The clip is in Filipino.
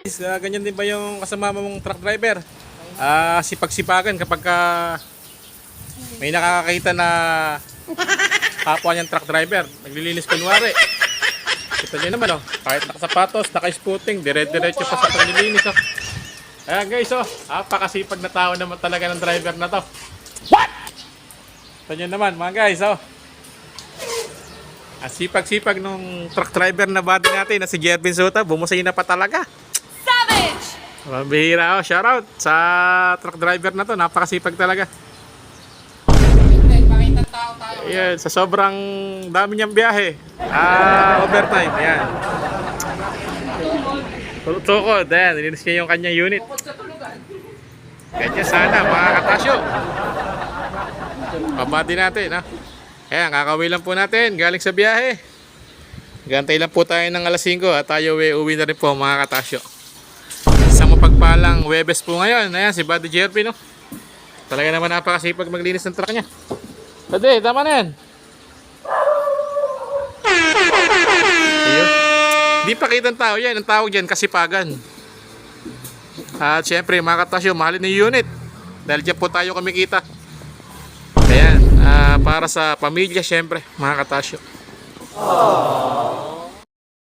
Ganyan din ba yung kasama mong truck driver? Sipag-sipagan kapag may nakakakita na kapwa niyang truck driver, naglilinis kunwari. Kita niyo naman, oh, kahit nakasapatos, naka-spooting, dire-diretso pa sa paglilinis, oh. Ayan guys, oh, napakasipag na tao naman talaga ng driver na to. What? Kita niyo naman mga guys, oh. Ang sipag-sipag nung truck driver na body natin na si Jervin Sota, bumusay na pa talaga. Savage! Mabihira, oh, shoutout sa truck driver na to, napakasipag talaga. Ayan, sa sobrang dami niyang biyahe, overtime, ayan. Tukod, ayan, nilinis niya yung kanyang unit. Ganyan sana, mga katasyo. Pabati natin, ha. Ayan, kakawin lang po natin, galing sa biyahe. Gantay lang po tayo ng alas 5 at tayo uwi na rin po, mga katasyo. Isang mapagpalang Webes po ngayon. Ayan, si Buddy Jervin, no? Talaga naman napakasipag maglinis ng truck niya. Buddy, tama na yan. Ayun. Di pa kitang tao yan. Ang tawag dyan, kasipagan. At syempre, mga katasyo, mahalin yung unit. Dahil dyan po tayo kumikita. Ayan, para sa pamilya, syempre, mga katasyo.